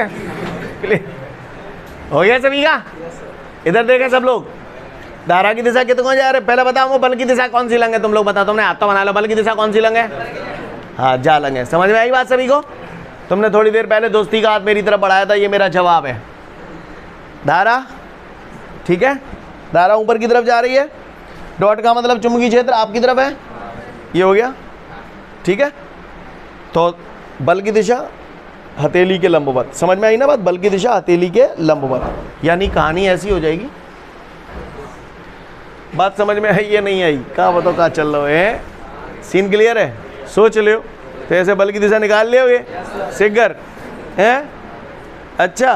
हो गया सभी का? इधर देखें सब लोग। धारा की दिशा कितने जा रहे? पहले बताओ बल की दिशा कौन सी लंग है? तुम लोग बताओ, तुमने हाथ तो बना लो। बल की दिशा कौन सी लंग है? हाँ जा लंग है। समझ में आई बात सभी को? तुमने थोड़ी देर पहले दोस्ती का हाथ मेरी तरफ बढ़ाया था, ये मेरा जवाब है। धारा ठीक है, धारा ऊपर की तरफ जा रही है, डॉट का मतलब चुंबकीय क्षेत्र आपकी तरफ है, ये हो गया ठीक है। तो बल की दिशा हथेली के लंबवत। समझ में आई ना बात? बल की दिशा हथेली के लंबवत, यानी कहानी ऐसी हो जाएगी। बात समझ में आई ये नहीं आई? कहाँ बताओ कहाँ चल रहे हो? है सीन क्लियर है? सोच लियो तो ऐसे बल की दिशा निकाल लियोगे सिगर है। अच्छा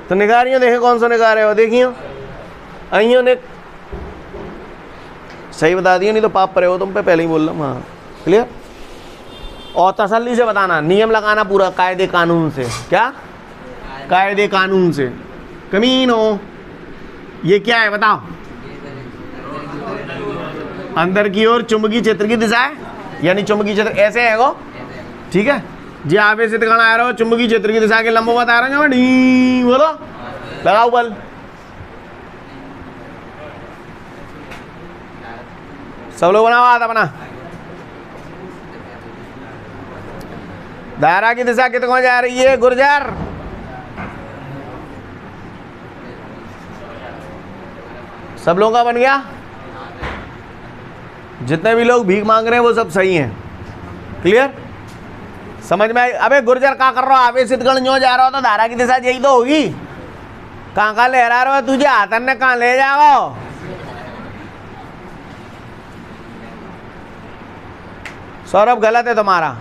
तो निकाल रही हो, देखें कौन सा निकाल रहे हो? देखियो आइयो ने सही बता दिया, नहीं तो पाप पड़े हो तुम पे, पहले ही बोल रहा हूँ। हाँ क्लियर? और तसल्ली से बताना, नियम लगाना पूरा कायदे कानून से। क्या? कायदे कानून से। कमीनो। ये क्या है बताओ? अंदर की ओर चुंबकीय क्षेत्र की दिशा है, यानी चुंबकीय क्षेत्र ऐसे है वो, ठीक है जी। आवेशित कण आ रहा हो चुंबकीय क्षेत्र की दिशा के लंबवत आ रहे हैं, डी बोलो, लगाओ बल। सब लोग बनाओ हाथ अपना। दायरा की दिशा कितने जा रही है गुर्जर? सब लोगों का बन गया? जितने भी लोग भीख मांग रहे हैं वो सब सही हैं, क्लियर? समझ में आई? अबे गुर्जर क्या कर रहा हो? आवेशित कण जो जा रहा हो तो धारा की दिशा यही तो होगी। कहाँ लहरा रहा हो तुझे? हाथन ने कहाँ ले जाओ? सौरभ गलत है तुम्हारा।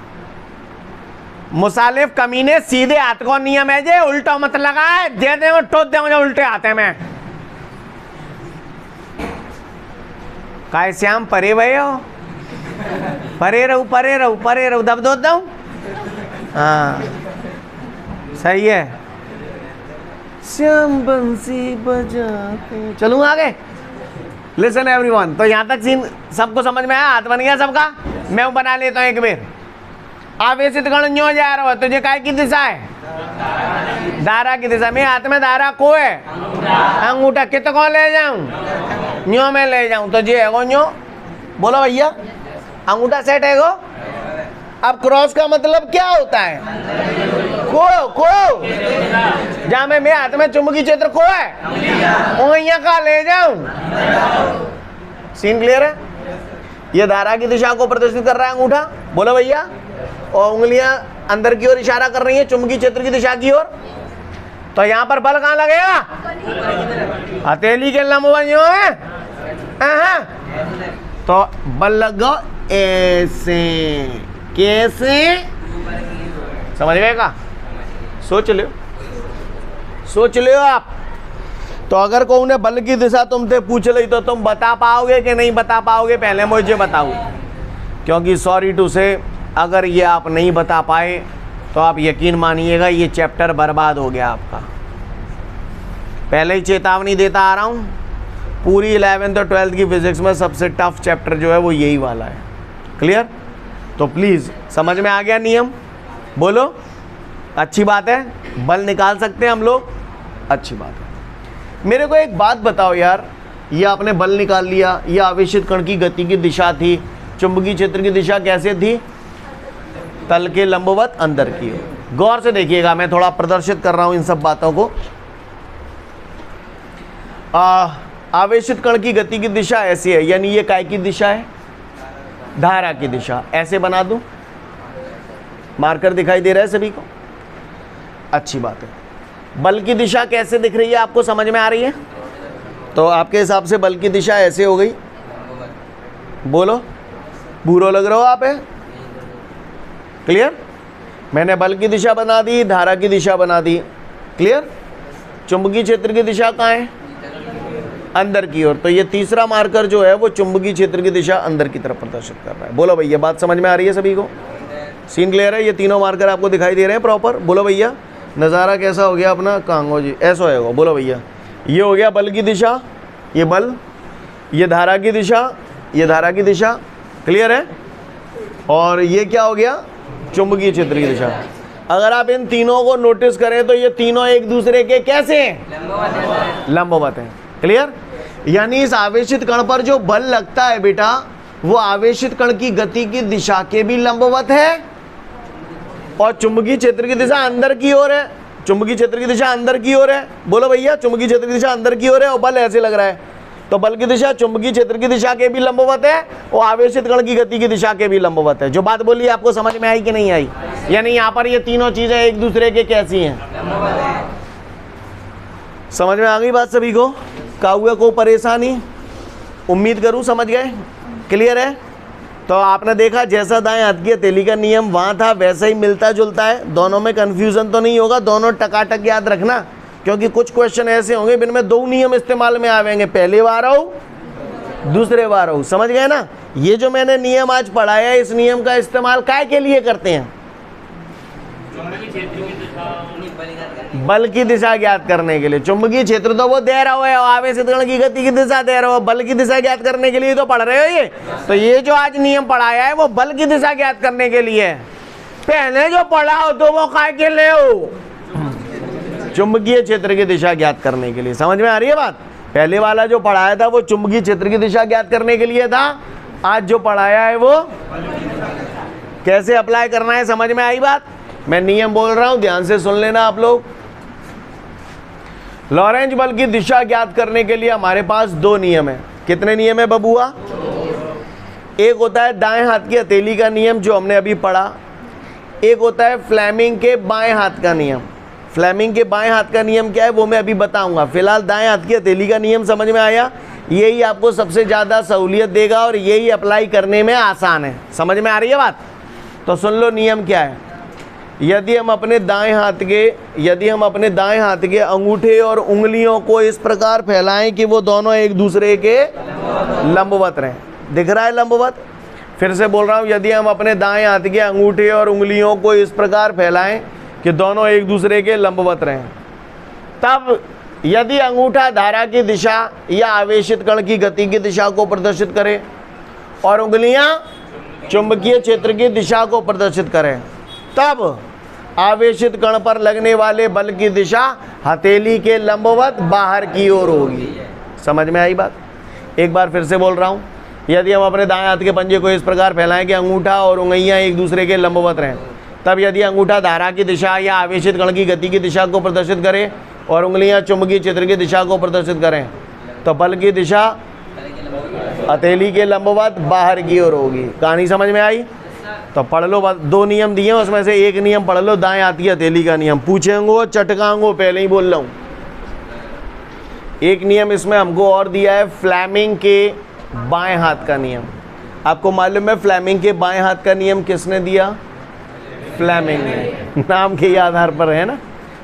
मुसालिफ कमीने सीधे हाथ को नियम है जे, उल्टा मत लगाए, दे दे ठोक दे मुझे उल्टे हाथ में। काय श्याम परे भय हो? परे रहू परे रहू परे रहू, दब दो दऊ। हाँ सही है। श्याम बंसी बजाते। चलूं आगे? लिसन एवरीवन, तो यहां तक सीन सबको समझ में आया? हाथ बन गया सबका? मैं बना लेता हूं एक बार। आवेशित कण न्यो जा रहा है, तुझे काय की दिशा है? धारा की दिशा में। हाथ में धारा को है अंगूठा, कित को ले जाऊं? न्यो में ले जाऊं तो जे है वो न्यो। बोलो भैया, अंगूठा सेट है गो। अब क्रॉस का मतलब क्या होता है? को जहां में हाथ में चुंबकीय क्षेत्र को है वहीं का ले जाऊं। सीन क्लियर है? ये धारा की दिशा को प्रदर्शित कर रहा है अंगूठा। बोलो भैया, और उंगलियां अंदर की ओर इशारा कर रही है चुंबकीय क्षेत्र की दिशा की ओर। तो यहाँ पर बल कहाँ लगेगा? हथेली के लंबवत जो है, तो बल लगो ऐसे। कैसे? समझ गए का? सोच लो, सोच लो आप। तो अगर कोई ने बल की दिशा तुमसे पूछ ली तो तुम बता पाओगे कि नहीं बता पाओगे? पहले मुझे बताओ, क्योंकि सॉरी टू से अगर ये आप नहीं बता पाए तो आप यकीन मानिएगा ये चैप्टर बर्बाद हो गया आपका। पहले ही चेतावनी देता आ रहा हूँ, पूरी 11th और 12th की फिजिक्स में सबसे टफ चैप्टर जो है वो यही वाला है। क्लियर? तो प्लीज़ समझ में आ गया नियम? बोलो, अच्छी बात है। बल निकाल सकते हैं हम लोग, अच्छी बात है। मेरे को एक बात बताओ यार, ये आपने बल निकाल लिया, ये आवेशित कण की गति की दिशा थी, चुंबकीय क्षेत्र की दिशा कैसे थी? तल के लंबवत अंदर की ओर। गौर से देखिएगा, मैं थोड़ा प्रदर्शित कर रहा हूं इन सब बातों को। आवेशित कण की गति की दिशा ऐसी है, यानी ये काय की दिशा है? धारा की दिशा। ऐसे बना दूं, मार्कर दिखाई दे रहा है सभी को? अच्छी बात है। बल की दिशा कैसे दिख रही है आपको, समझ में आ रही है? तो आपके हिसाब से बल की दिशा ऐसे हो गई। बोलो, बुरो लग रहा हो आप? है क्लियर? मैंने बल की दिशा बना दी, धारा की दिशा बना दी। क्लियर? चुंबकीय क्षेत्र की दिशा कहाँ है? अंदर की ओर। तो ये तीसरा मार्कर जो है वो चुंबकीय क्षेत्र की दिशा अंदर की तरफ प्रदर्शित कर रहा है। बोलो भैया, बात समझ में आ रही है सभी को? सीन क्लियर है? ये तीनों मार्कर आपको दिखाई दे रहे हैं प्रॉपर? बोलो भैया, नज़ारा कैसा हो गया अपना? कांगो जी ऐसा होएगा। बोलो भैया, ये हो गया बल की दिशा, ये बल, ये धारा की दिशा, ये धारा की दिशा। क्लियर है? और ये क्या हो गया? चुंबकीय क्षेत्र की दिशा। अगर आप इन तीनों को नोटिस करें तो ये तीनों एक दूसरे के कैसे हैं? लंबवत हैं। क्लियर? यानी इस आवेशित कण पर जो बल लगता है बेटा, वो आवेशित कण की गति की दिशा के भी लंबवत है, और चुंबकीय क्षेत्र की दिशा अंदर की ओर है। चुंबकीय क्षेत्र की दिशा अंदर की ओर है। बोलो भैया, चुंबकीय क्षेत्र की दिशा अंदर की ओर है और बल ऐसे लग रहा है, तो बल की दिशा चुंबकीय क्षेत्र की दिशा के भी लंबवत है और आवेशित कण की गति की दिशा के भी लंबवत है। जो बात बोली आपको समझ में आई कि नहीं आई? यानी यहाँ पर ये तीनों चीजें एक दूसरे के कैसी हैं? समझ में आ गई बात सभी को? काहुए को परेशानी? उम्मीद करूं समझ गए। क्लियर है? तो आपने देखा जैसा दाएं हाथ की हथेली का नियम वहां था वैसा ही मिलता जुलता है। दोनों में कंफ्यूजन तो नहीं होगा, दोनों टकाटक याद रखना, क्योंकि कुछ क्वेश्चन ऐसे होंगे जिनमें दो नियम इस्तेमाल में आवेंगे, पहले बार हो दूसरे बार हो। समझ गए ना? ये जो मैंने नियम आज पढ़ाया है, इस नियम का इस्तेमाल काय के लिए करते हैं? बल की दिशा ज्ञात करने के लिए। चुंबकीय क्षेत्र तो वो दे रहा हो, आवेशित कण की गति की दिशा दे रहा हो, बल की दिशा ज्ञात करने के लिए तो पढ़ रहे हो ये। तो ये जो आज नियम पढ़ाया है वो बल की दिशा ज्ञात करने के लिए है। पहले जो पढ़ा हो तो वो काय के लिए हो, चुंबकीय क्षेत्र की दिशा ज्ञात करने के लिए। समझ में आ रही है बात? पहले वाला जो पढ़ाया था वो चुंबकीय क्षेत्र की दिशा ज्ञात करने के लिए था, आज जो पढ़ाया है वो कैसे अप्लाई करना है। समझ में आई बात? मैं नियम बोल रहा हूं, ध्यान से सुन लेना आप लोग। लॉरेंज बल की दिशा ज्ञात करने के लिए हमारे पास दो नियम है। कितने नियम है बबुआ? एक होता है दाएं हाथ की हथेली का नियम जो हमने अभी पढ़ा, एक होता है फ्लेमिंग के बाएं हाथ का नियम। फ्लेमिंग के बाएं हाथ का नियम क्या है वो मैं अभी बताऊंगा। फिलहाल दाएं हाथ की हथेली का नियम समझ में आया? यही आपको सबसे ज़्यादा सहूलियत देगा और यही अप्लाई करने में आसान है। समझ में आ रही है बात? तो सुन लो नियम क्या है। यदि हम अपने दाएं हाथ के अंगूठे और उंगलियों को इस प्रकार फैलाएं कि वो दोनों एक दूसरे के लंबवत रहें। दिख रहा है लंबवत? फिर से बोल रहा हूँ, यदि हम अपने दाएं हाथ के अंगूठे और उंगलियों को इस प्रकार फैलाएं कि दोनों एक दूसरे के लंबवत रहें, तब यदि अंगूठा धारा की दिशा या आवेशित कण की गति की दिशा को प्रदर्शित करे और उंगलियां चुंबकीय क्षेत्र की दिशा को प्रदर्शित करें, तब आवेशित कण पर लगने वाले बल की दिशा हथेली के लंबवत बाहर की ओर होगी। समझ में आई बात? एक बार फिर से बोल रहा हूँ, यदि हम अपने दाएं हाथ के पंजे को इस प्रकार फैलाएं कि अंगूठा और उंगलियां एक दूसरे के लंबवत रहें, तब यदि अंगूठा धारा की दिशा या आवेशित कण की गति की दिशा को प्रदर्शित करे और उंगलियां चुंबकीय क्षेत्र की दिशा को प्रदर्शित करें, तो बल की दिशा हथेली के लंबवत बाहर की ओर होगी। कहानी समझ में आई? तो पढ़ लो, दो नियम दिए हैं, उसमें से एक नियम पढ़ लो, दाएं हाथ की हथेली का नियम। पूछेंगे चटकांगो, पहले ही बोल रहा हूँ। एक नियम इसमें हमको और दिया है, फ्लेमिंग के बाएं हाथ का नियम। आपको मालूम है फ्लेमिंग के बाएं हाथ का नियम किसने दिया? फ्लेमिंग ने, नाम के आधार पर है ना,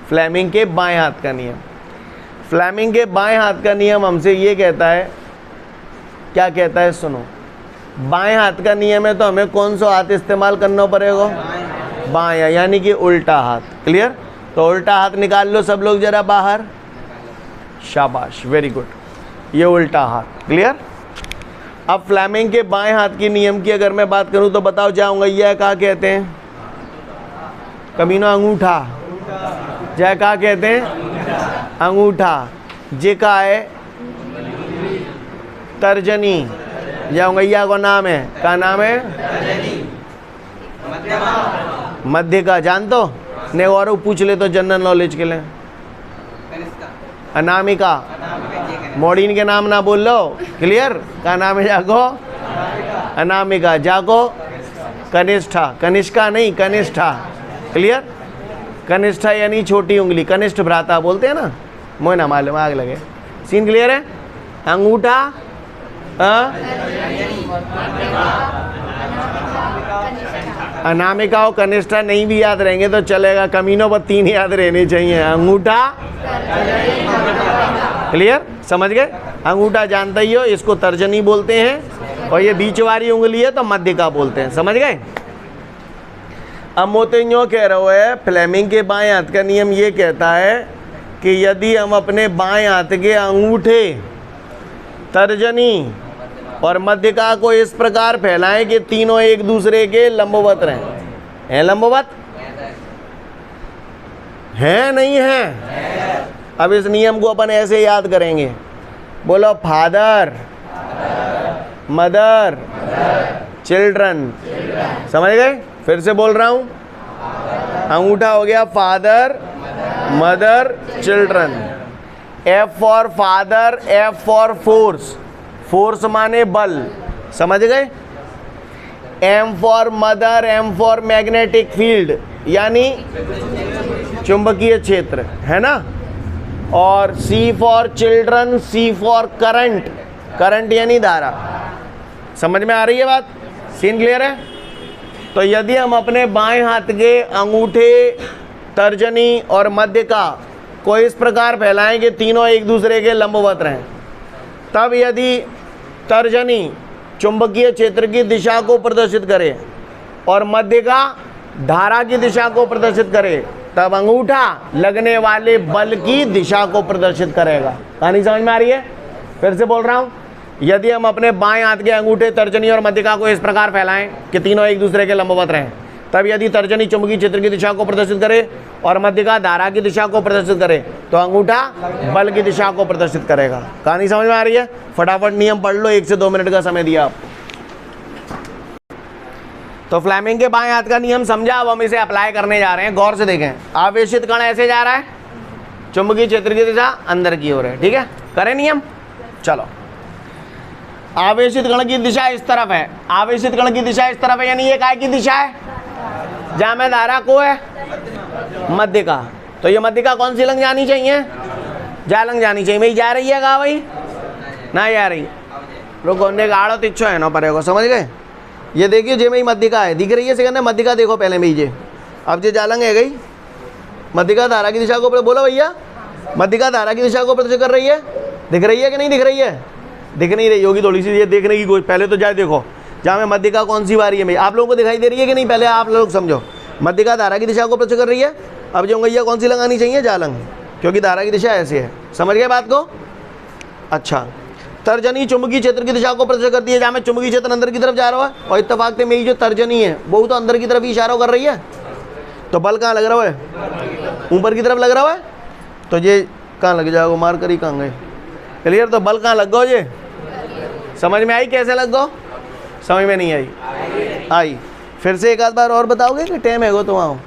फ्लेमिंग के बाएं हाथ का नियम। फ्लेमिंग के बाएं हाथ का नियम हमसे ये कहता है, क्या कहता है सुनो। बाएं हाथ का नियम है तो हमें कौन सा हाथ इस्तेमाल करना पड़ेगा? बायां, यानी कि उल्टा हाथ। क्लियर? तो उल्टा हाथ निकाल लो सब लोग जरा बाहर। शाबाश, वेरी गुड। ये उल्टा हाथ। क्लियर? अब फ्लेमिंग के बाएं हाथ की नियम की अगर मैं बात करूं तो बताओ, जाऊंगा यह क्या कहते हैं? कमीनो अंगूठा। जय क्या कहते हैं? अंगूठा। जे का है? तर्जनी। जाऊंगैया को नाम है, क्या नाम है? मध्य का जान तो ने और पूछ ले तो जनरल नॉलेज के लिए। अनामिका। मोड़ीन के नाम ना बोल लो। क्लियर? क्या नाम है जाको? अनामिका। जाको कनिष्ठा। कनिष्का नहीं, कनिष्ठा। क्लियर? कनिष्ठा यानी छोटी उंगली, कनिष्ठ भ्राता बोलते हैं ना, मोह ना मालूम, आग लगे। सीन क्लियर है? अंगूठा, अनामिका और कनिष्ठा नहीं भी याद रहेंगे तो चलेगा, कमीनों पर तीन याद रहने चाहिए। अंगूठा, क्लियर? समझ गए? अंगूठा जानते ही हो, इसको तर्जनी बोलते हैं, और ये बीच वाली उंगली है तो मध्यिका बोलते हैं। समझ गए? अब मोते यूँ कह रहे है, फ्लेमिंग के बाएं हाथ का नियम ये कहता है कि यदि हम अपने बाएं हाथ के अंगूठे, तर्जनी और मध्यिका को इस प्रकार फैलाएं कि तीनों एक दूसरे के लंबवत रहें। हैं लंबवत? हैं नहीं हैं? अब इस नियम को अपन ऐसे याद करेंगे, बोलो फादर, मदर, चिल्ड्रन। समझ गए? फिर से बोल रहा हूं, अंगूठा हो गया father, mother, children. F for father, F for force, force माने बल। समझ गए? M for mother, M for magnetic field यानी चुंबकीय क्षेत्र, है ना। और C for children, C for current, current यानी धारा। समझ में आ रही है बात? सीन क्लियर है? तो यदि हम अपने बाएं हाथ के अंगूठे, तर्जनी और मध्यिका को इस प्रकार फैलाएं कि तीनों एक दूसरे के लंबवत रहें, तब यदि तर्जनी चुंबकीय क्षेत्र की दिशा को प्रदर्शित करे और मध्यिका धारा की दिशा को प्रदर्शित करे, तब अंगूठा लगने वाले बल की दिशा को प्रदर्शित करेगा। कहानी समझ में आ रही है? फिर से बोल रहा हूं, यदि हम अपने बाएं हाथ के अंगूठे, तर्जनी और मध्यिका को इस प्रकार फैलाएं कि तीनों एक दूसरे के लंबवत रहें, तब यदि तर्जनी चुंबकीय क्षेत्र की दिशा को प्रदर्शित करे और मध्यिका धारा की दिशा को प्रदर्शित करे, तो अंगूठा बल की दिशा को प्रदर्शित करेगा। कहानी समझ में आ रही है? फटाफट नियम पढ़ लो, 1 से 2 मिनट का समय दिया आप। तो फ्लेमिंग के बाएं हाथ का नियम समझा, अब हम इसे अप्लाई करने जा रहे हैं। गौर से देखें, आवेशित कण ऐसे जा रहा है, चुंबकीय क्षेत्र की दिशा अंदर की ओर है, ठीक है? करें नियम, चलो। आवेशित कण की दिशा इस तरफ है, आवेशित कण की दिशा इस तरफ है, यानी ये काय की दिशा है? जहां में धारा को है मध्यिका, तो ये मध्यिका कौन सी लंग जानी चाहिए? जा लंग जानी चाहिए। भाई जा रही है कहा भाई? ना जा रही, लोग गाड़ो तिच्छो है ना परे को, समझ गए? ये देखिए जे में मध्यिका है, दिख रही है सेकंड? मध्यिका देखो पहले में ये, अब जो जालंग है गई, मध्यिका धारा की दिशा को बोलो भैया, मध्यिका धारा की दिशा को प्रदर्शित कर रही है, दिख रही है कि नहीं दिख रही है? दिख नहीं रही होगी थोड़ी सी, ये देखने की कोई, पहले तो जाए देखो जहाँ में मध्यिका कौन सी वारी है भाई, आप लोगों को दिखाई दे रही है कि नहीं? पहले आप लोग समझो, मध्यिका धारा की दिशा को प्रदर्शित कर रही है। अब जो उंगलियाँ कौन सी लगानी चाहिए? जालंग, क्योंकि धारा की दिशा ऐसे है। समझ गए बात को? अच्छा, तर्जनी चुंबकीय क्षेत्र की दिशा को प्रदर्शित करती है, जहाँ में चुंबकीय क्षेत्र अंदर की तरफ जा रहा है, और इत्तेफाक से मेरी जो तर्जनी है वो तो अंदर की तरफ ही इशारा कर रही है, तो बल कहाँ लग रहा है? ऊपर की तरफ लग रहा है, तो ये कहाँ लग जाएगा? मार कर ही कहाँ गए? क्लियर? तो बल कहाँ लग गो? ये समझ में आई कैसे लग गो? समझ में नहीं आई? आई। फिर से एक आध बार और बताओगे कि टाइम है गो तो वहाँ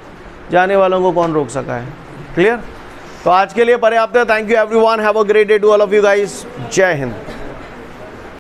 जाने वालों को कौन रोक सका है? क्लियर? तो आज के लिए पर्याप्त है। Thank you everyone, have a great day to all of you guys. जय हिंद।